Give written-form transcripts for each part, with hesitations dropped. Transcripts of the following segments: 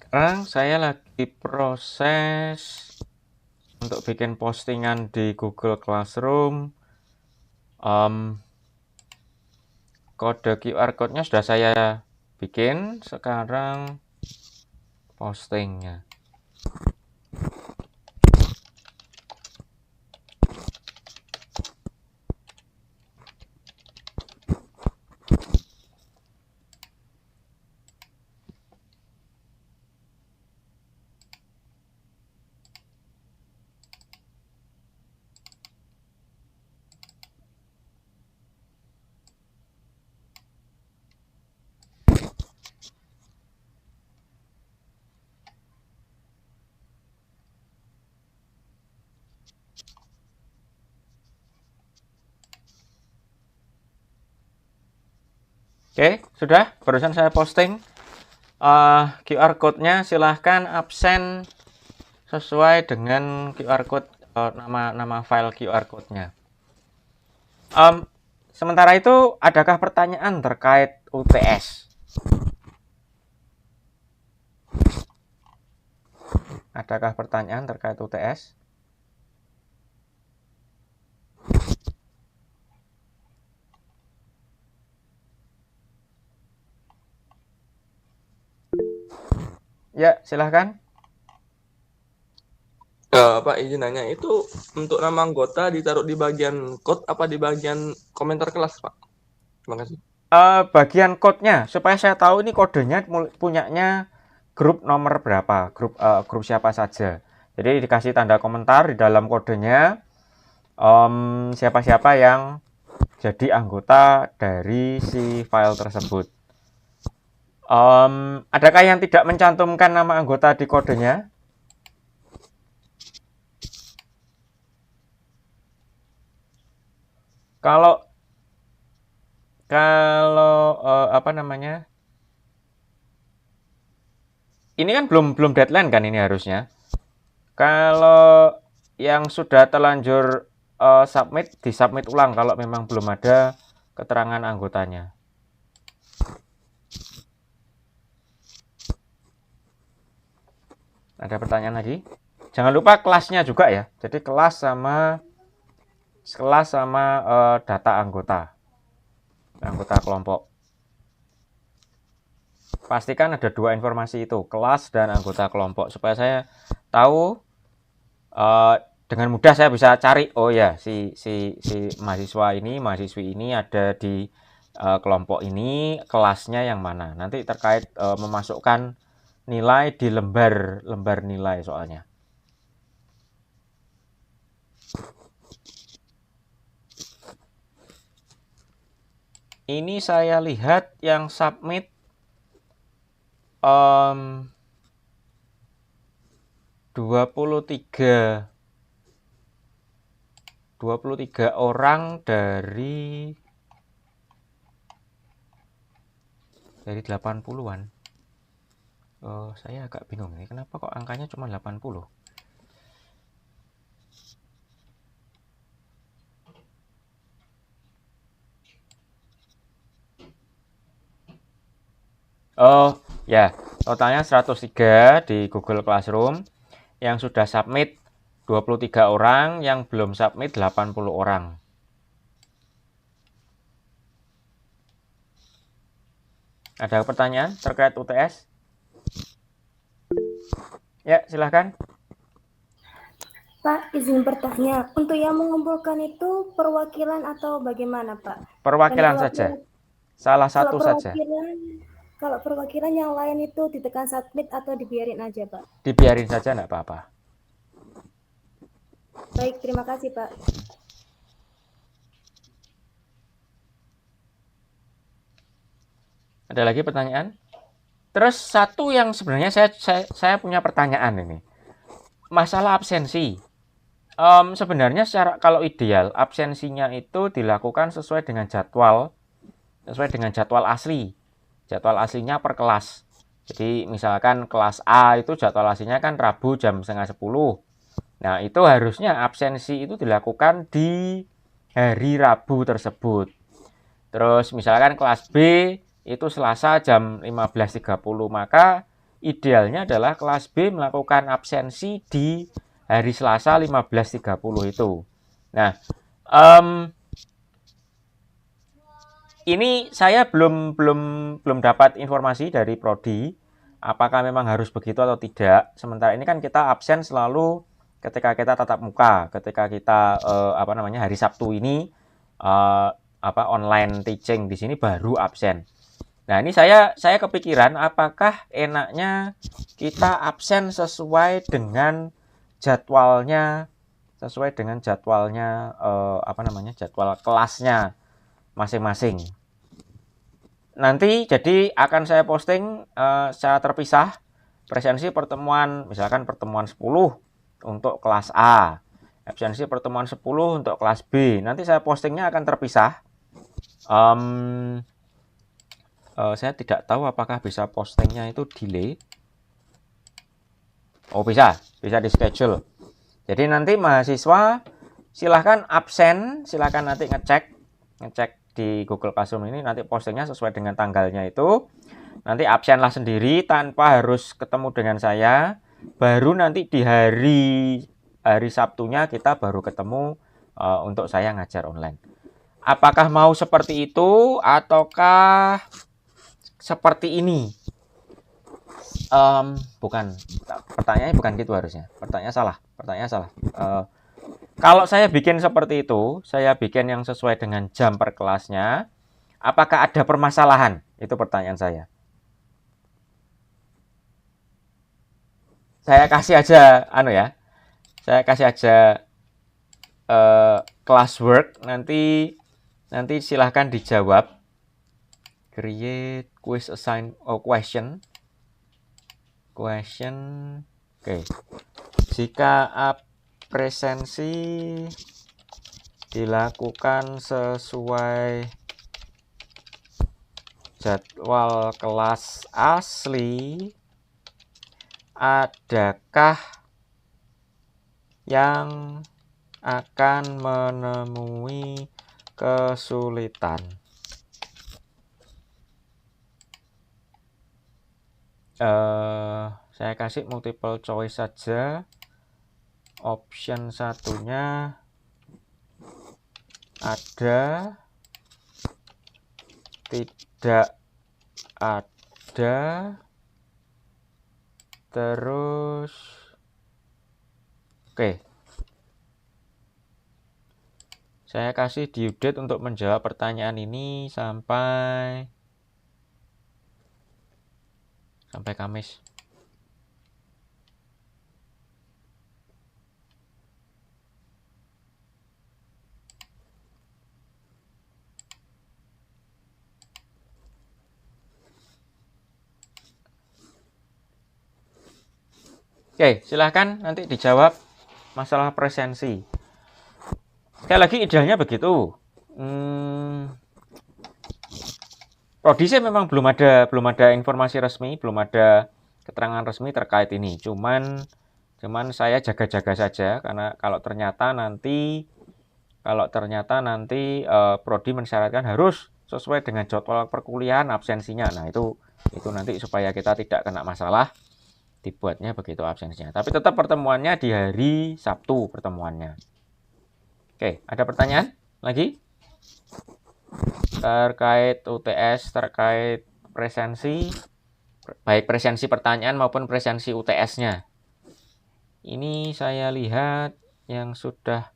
Sekarang saya lagi proses untuk bikin postingan di Google Classroom. Kode QR code-nya sudah saya bikin, sekarang postingnya. Oke, sudah. Barusan saya posting. QR code-nya silahkan absen sesuai dengan QR code, nama file QR code-nya. Sementara itu, adakah pertanyaan terkait UTS? Adakah pertanyaan terkait UTS? Ya, silahkan. Pak, izin nanya, itu untuk nama anggota ditaruh di bagian code apa di bagian komentar kelas, Pak? Terima kasih. Bagian code-nya, supaya saya tahu ini kodenya punyanya grup nomor berapa, grup siapa saja. Jadi dikasih tanda komentar di dalam kodenya, siapa-siapa yang jadi anggota dari si file tersebut. Adakah yang tidak mencantumkan nama anggota di kodenya? Kalau kalau apa namanya? Ini kan belum deadline kan ini harusnya. Kalau yang sudah terlanjur submit, disubmit ulang kalau memang belum ada keterangan anggotanya. Ada pertanyaan lagi? Jangan lupa kelasnya juga ya. Jadi kelas sama data anggota kelompok. Pastikan ada dua informasi itu, kelas dan anggota kelompok, supaya saya tahu dengan mudah saya bisa cari, oh ya, si mahasiswi ini ada di kelompok ini, kelasnya yang mana. Nanti terkait memasukkan nilai di lembar nilai soalnya. Ini saya lihat yang submit 23 orang dari 80-an. Saya agak bingung nih, kenapa kok angkanya cuma 80? Oh, ya. Totalnya 103 di Google Classroom. Yang sudah submit 23 orang, yang belum submit 80 orang. Ada pertanyaan terkait UTS? Ya, silahkan. Pak, izin bertanya, untuk yang mengumpulkan itu perwakilan atau bagaimana, Pak? Dan Perwakilan saja. Salah satu saja. Kalau perwakilan yang lain itu ditekan submit atau dibiarin aja, Pak? Dibiarin saja, enggak apa-apa. Baik, terima kasih, Pak. Ada lagi pertanyaan? Terus satu yang sebenarnya saya punya pertanyaan ini. Masalah absensi. Sebenarnya kalau ideal absensinya itu dilakukan sesuai dengan jadwal asli. Jadwal aslinya per kelas. Jadi misalkan kelas A itu jadwal aslinya kan Rabu jam setengah 10. Nah, itu harusnya absensi itu dilakukan di hari Rabu tersebut. Terus misalkan kelas B itu Selasa jam 15.30, maka idealnya adalah kelas B melakukan absensi di hari Selasa 15.30 itu. Nah, ini saya belum dapat informasi dari prodi apakah memang harus begitu atau tidak. Sementara ini kan kita absen selalu ketika kita tatap muka, ketika kita hari Sabtu ini online teaching, di sini baru absen. Nah, ini saya kepikiran apakah enaknya kita absen sesuai dengan jadwalnya jadwal kelasnya masing-masing. Nanti jadi akan saya posting secara terpisah presensi pertemuan, misalkan pertemuan 10 untuk kelas A, absensi pertemuan 10 untuk kelas B. Nanti saya postingnya akan terpisah. Saya tidak tahu apakah bisa postingnya itu delay. Oh, bisa di schedule. Jadi nanti mahasiswa silahkan absen, silahkan nanti ngecek di Google Classroom ini, nanti postingnya sesuai dengan tanggalnya itu. Nanti absenlah sendiri tanpa harus ketemu dengan saya. Baru nanti di hari Sabtunya kita baru ketemu untuk saya ngajar online. Apakah mau seperti itu ataukah seperti ini? Bukan, pertanyaannya bukan gitu harusnya. Pertanyaan salah. Kalau saya bikin seperti itu, saya bikin yang sesuai dengan jam per kelasnya, apakah ada permasalahan? Itu pertanyaan saya. Saya kasih aja saya kasih aja classwork, nanti silahkan dijawab. Create quiz question. Oke. Jika presensi dilakukan sesuai jadwal kelas asli, adakah yang akan menemui kesulitan? Saya kasih multiple choice saja. Option satunya ada, tidak ada, terus oke. Saya kasih due date untuk menjawab pertanyaan ini sampai Kamis. Oke, silahkan nanti dijawab masalah presensi. Sekali lagi idealnya begitu. Prodi sih memang belum ada informasi resmi, belum ada keterangan resmi terkait ini. Cuman saya jaga-jaga saja, karena kalau ternyata nanti prodi mensyaratkan harus sesuai dengan jadwal perkuliahan absensinya. Nah, itu nanti supaya kita tidak kena masalah, dibuatnya begitu absensinya. Tapi tetap pertemuannya di hari Sabtu pertemuannya. Oke, ada pertanyaan lagi? Terkait UTS, terkait presensi, baik presensi pertanyaan maupun presensi UTS-nya. Ini saya lihat yang sudah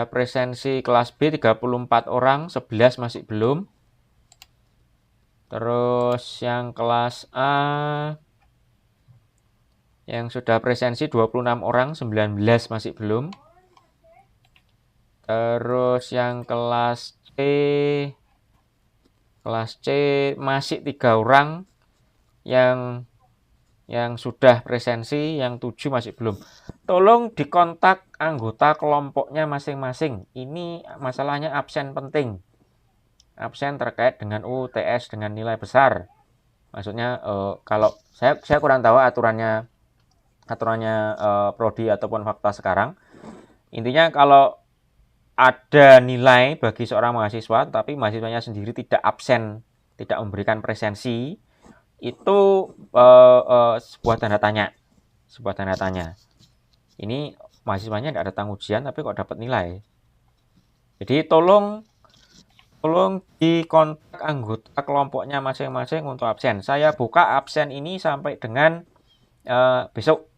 presensi kelas B 34 orang, 11 masih belum. Terus yang kelas A yang sudah presensi 26 orang, 19 masih belum. Terus yang kelas C masih 3 orang yang sudah presensi, yang 7 masih belum. Tolong dikontak anggota kelompoknya masing-masing. Ini masalahnya absen penting. Absen terkait dengan UTS dengan nilai besar. Maksudnya kalau saya kurang tahu aturannya prodi ataupun fakta sekarang. Intinya kalau ada nilai bagi seorang mahasiswa tapi mahasiswanya sendiri tidak absen tidak memberikan presensi, itu sebuah tanda tanya. Ini mahasiswanya tidak datang ujian tapi kok dapat nilai. Jadi tolong dikontak anggota kelompoknya masing-masing untuk absen. Saya buka absen ini sampai dengan besok.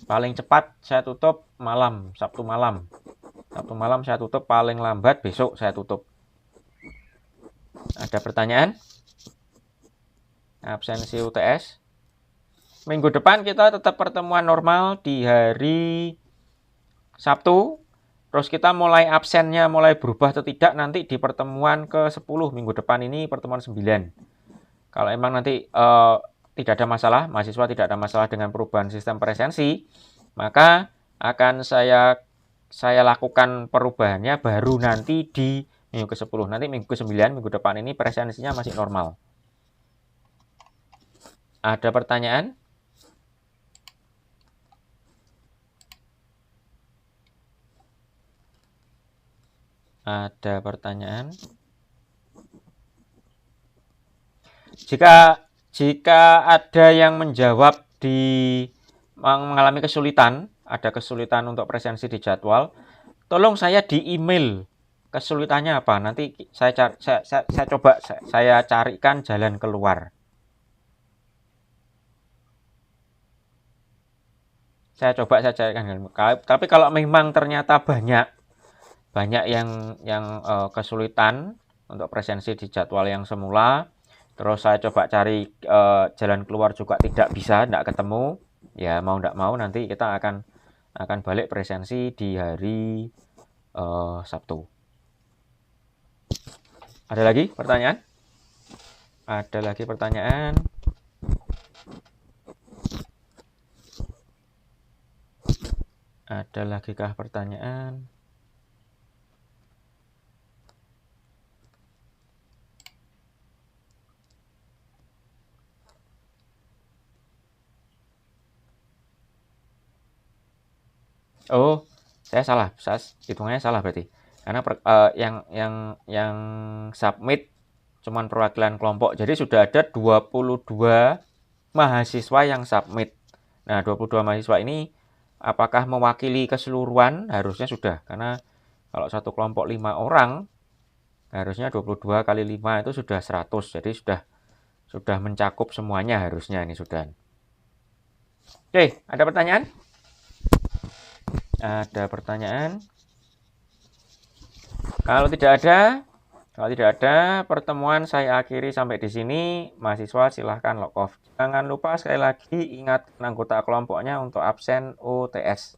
Paling cepat saya tutup malam, Sabtu malam. Sabtu malam saya tutup, paling lambat besok saya tutup. Ada pertanyaan? Absensi UTS. Minggu depan kita tetap pertemuan normal di hari Sabtu. Terus kita mulai absennya mulai berubah atau tidak nanti di pertemuan ke-10 minggu depan ini, pertemuan 9. Kalau emang nanti tidak ada masalah, mahasiswa tidak ada masalah dengan perubahan sistem presensi, maka akan saya lakukan perubahannya baru nanti di minggu ke-10. Nanti minggu ke-9, minggu depan ini presensinya masih normal. Ada pertanyaan? Ada pertanyaan? Jika ada yang menjawab mengalami kesulitan, ada kesulitan untuk presensi di jadwal, tolong saya di email kesulitannya apa. Nanti saya coba saya carikan jalan keluar. Saya carikan jalan keluar. Tapi kalau memang ternyata banyak yang kesulitan untuk presensi di jadwal yang semula, terus saya coba cari jalan keluar juga tidak bisa, tidak ketemu, ya mau tidak mau nanti kita akan balik presensi di hari Sabtu. Ada lagi pertanyaan? Ada lagi pertanyaan? Ada lagi kah pertanyaan? Oh, saya salah. Hitungannya salah berarti. Karena yang submit cuman perwakilan kelompok. Jadi sudah ada 22 mahasiswa yang submit. Nah, 22 mahasiswa ini apakah mewakili keseluruhan? Harusnya sudah. Karena kalau satu kelompok 5 orang, harusnya 22 kali 5 itu sudah 100. Jadi sudah mencakup semuanya harusnya ini sudah. Oke, ada pertanyaan? Ada pertanyaan? Kalau tidak ada, pertemuan saya akhiri sampai di sini. Mahasiswa silahkan log off. Jangan lupa sekali lagi ingatkan anggota kelompoknya untuk absen UTS.